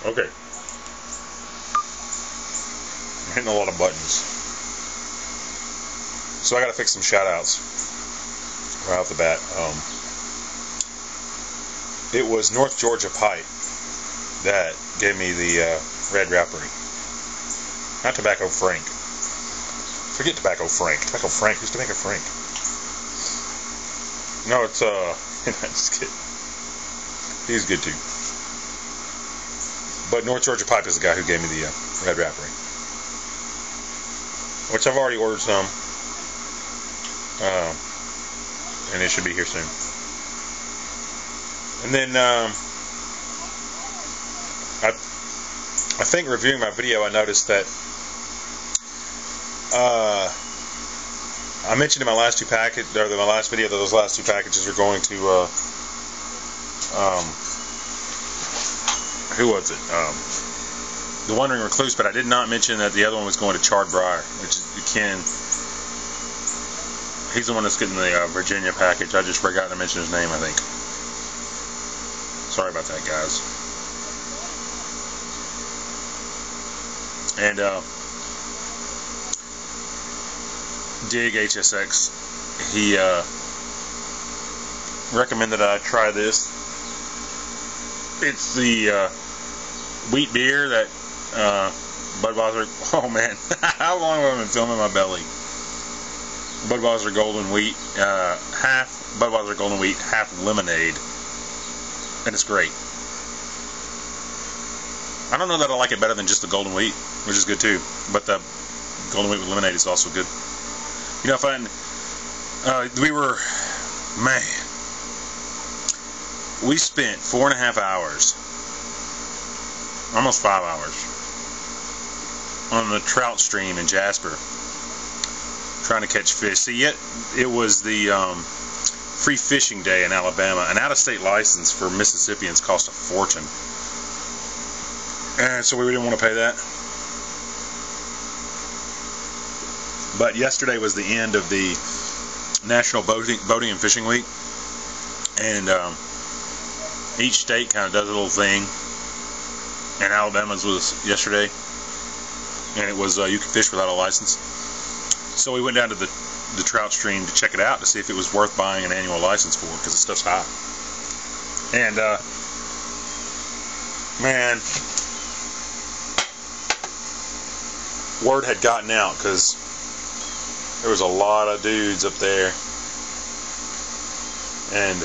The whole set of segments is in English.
Okay. I'm hitting a lot of buttons. So I gotta fix some shout outs right off the bat. It was North Georgia Pipe that gave me the red wrappery. Not Tobacco Frank. Forget Tobacco Frank. Tobacco Frank. Who's Tobacco Frank? No, it's just kidding. He's good too. But North Georgia Pipe is the guy who gave me the red wrappery, which I've already ordered some, and it should be here soon. And then I think reviewing my video, I noticed that I mentioned in my last two package, or my last video, that those last two packages are going to who was it? The Wandering Recluse, but I did not mention that the other one was going to Charred Briar, which is Ken. He's the one that's getting the Virginia package. I just forgot to mention his name, I think. Sorry about that, guys. And Dig HSX, he recommended I try this. It's the wheat beer that Budweiser. Oh man, how long have I been filming my belly? Budweiser Golden Wheat, half Budweiser Golden Wheat, half lemonade, and it's great. I don't know that I like it better than just the Golden Wheat, which is good too, but the Golden Wheat with lemonade is also good. You know, we spent 4.5 hours, almost 5 hours, on the trout stream in Jasper, trying to catch fish. See, it was the free fishing day in Alabama. An out-of-state license for Mississippians cost a fortune, and so we didn't want to pay that. But yesterday was the end of the National Boating and Fishing Week, and each state kind of does a little thing, and Alabama's was yesterday, and it was you could fish without a license. So we went down to the trout stream to check it out to see if it was worth buying an annual license for, because the stuff's high. And man, word had gotten out, because there was a lot of dudes up there, and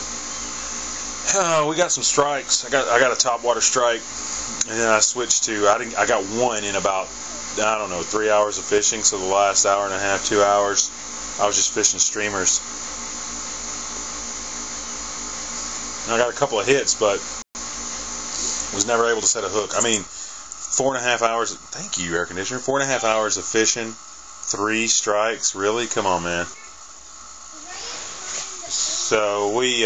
we got some strikes. I got a topwater strike, and then I switched to I got one in about, I don't know, 3 hours of fishing. So the last hour and a half, 2 hours, I was just fishing streamers. And I got a couple of hits, but was never able to set a hook. I mean, 4.5 hours. Thank you, air conditioner. 4.5 hours of fishing. 3 strikes, really? Come on, man. So we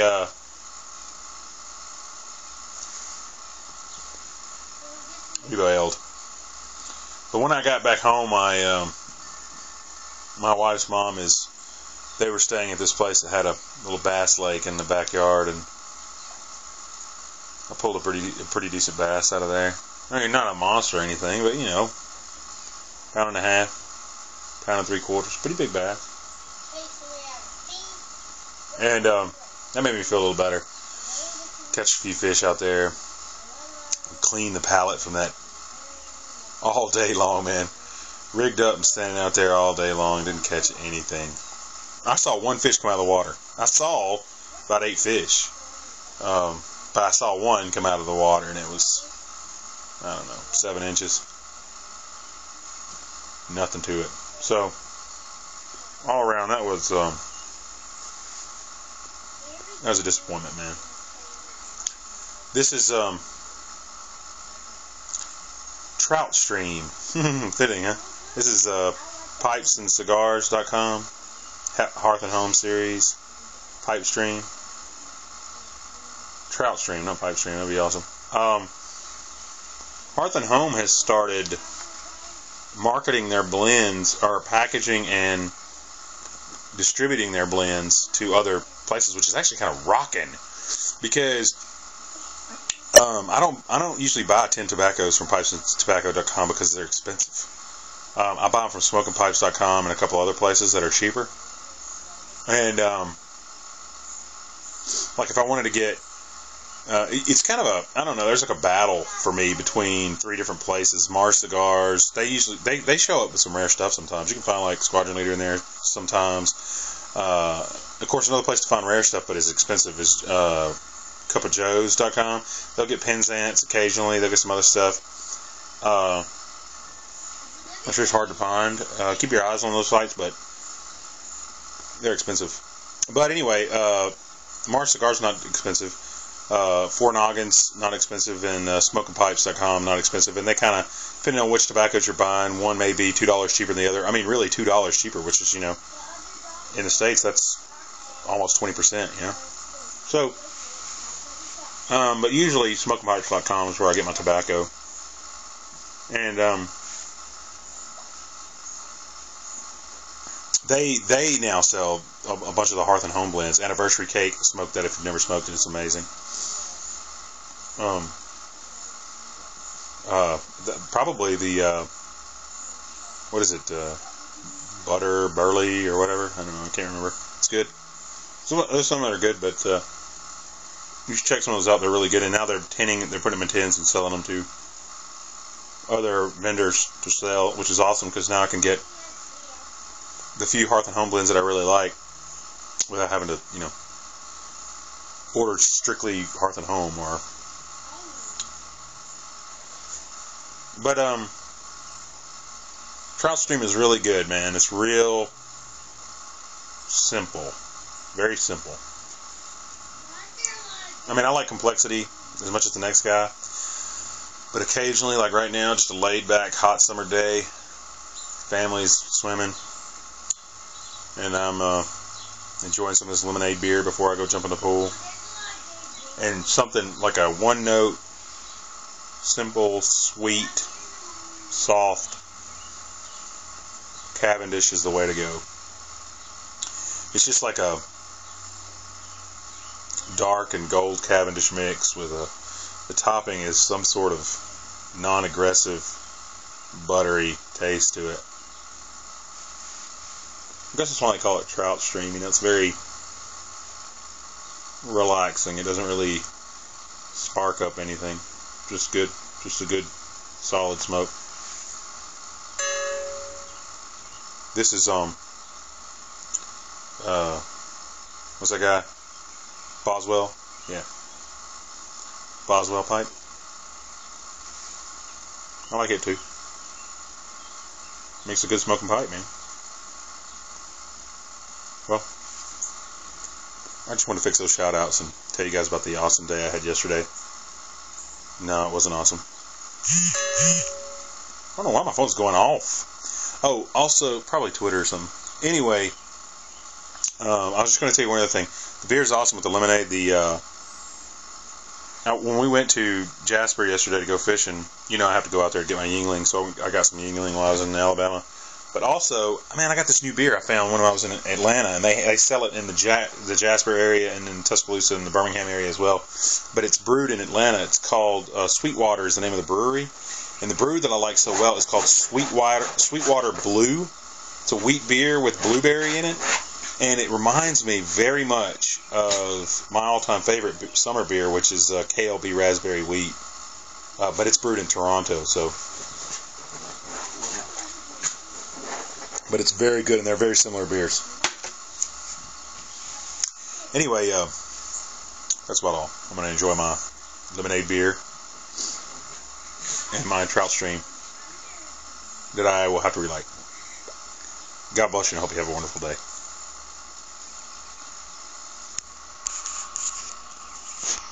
bailed. But when I got back home, my wife's mom they were staying at this place that had a little bass lake in the backyard, and I pulled a pretty decent bass out of there. I mean, not a monster or anything, but you know, 1.5 pounds. 1 3/4, pretty big bass. And that made me feel a little better. Catch a few fish out there. Clean the pallet from that all day long, man. Rigged up and standing out there all day long, didn't catch anything. I saw 1 fish come out of the water. I saw about 8 fish, but I saw 1 come out of the water, and it was, I don't know, 7 inches. Nothing to it. So, all around, that was a disappointment, man. This is Trout Stream. Fitting, huh? This is pipesandcigars.com, Hearth and Home series, Pipe Stream. Trout Stream, not Pipe Stream, that'd be awesome. Hearth and Home has started marketing their blends, or packaging and distributing their blends to other places, which is actually kind of rocking, because I don't usually buy 10 tobaccos from pipesandtobacco.com because they're expensive. I buy them from smokingpipes.com and a couple other places that are cheaper. And like if I wanted to get, it's kind of a, I don't know, there's like a battle for me between 3 different places. Mars Cigars, they show up with some rare stuff sometimes. You can find like Squadron Leader in there sometimes. Of course, another place to find rare stuff but is expensive is cupofjoes.com. They'll get Penzance occasionally. They'll get some other stuff. I'm sure it's hard to find. Keep your eyes on those sites, but they're expensive. But anyway, Mars Cigars not expensive. Four Noggins not expensive, and smokingpipes.com not expensive. And they kind of, depending on which tobaccos you're buying, one may be $2 cheaper than the other. I mean, really $2 cheaper, which is, you know, in the States that's almost 20%. You know, so. But usually smokingpipes.com is where I get my tobacco. And they now sell a bunch of the Hearth and Home blends. Anniversary Cake, smoke that if you've never smoked it, it's amazing. Probably the what is it? Butter Burley or whatever. I don't know. I can't remember. It's good. There's some that are good, but you should check some of those out. They're really good. And now they're tinning. They're putting them in tins and selling them to other vendors to sell, which is awesome because now I can get the few Hearth and Home blends that I really like without having to, you know, order strictly Hearth and Home or. But Trout Stream is really good, man. It's real simple, very simple. I mean, I like complexity as much as the next guy, but occasionally, like right now, just a laid-back hot summer day, family's swimming, and I'm enjoying some of this lemonade beer before I go jump in the pool, and something like a one-note, simple, sweet, soft Cavendish is the way to go. It's just like a dark and gold Cavendish mix with the topping is some sort of non-aggressive, buttery taste to it. I guess that's why they call it Trout Stream. You know, it's very relaxing. It doesn't really spark up anything. Just good. Just a good, solid smoke. This is what's that guy? Boswell? Yeah. Boswell pipe. I like it too. Makes a good smoking pipe, man. Well, I just want to fix those shout outs and tell you guys about the awesome day I had yesterday. No, it wasn't awesome. I don't know why my phone's going off. Oh, also, probably Twitter or something. Anyway, I was just going to tell you one other thing. The beer's awesome with the lemonade. When we went to Jasper yesterday to go fishing, you know I have to go out there to get my Yingling, so I got some Yingling while I was in Alabama. But also, man, I got this new beer I found when I was in Atlanta, and they sell it in the Jasper area and in Tuscaloosa and the Birmingham area as well. But it's brewed in Atlanta. It's called Sweetwater is the name of the brewery. And the brew that I like so well is called Sweetwater Blue. It's a wheat beer with blueberry in it. And it reminds me very much of my all-time favorite summer beer, which is KLB Raspberry Wheat. But it's brewed in Toronto, so. But it's very good, and they're very similar beers. Anyway, that's about all. I'm going to enjoy my lemonade beer and my Trout Stream that I will have to relight. God bless you, and I hope you have a wonderful day.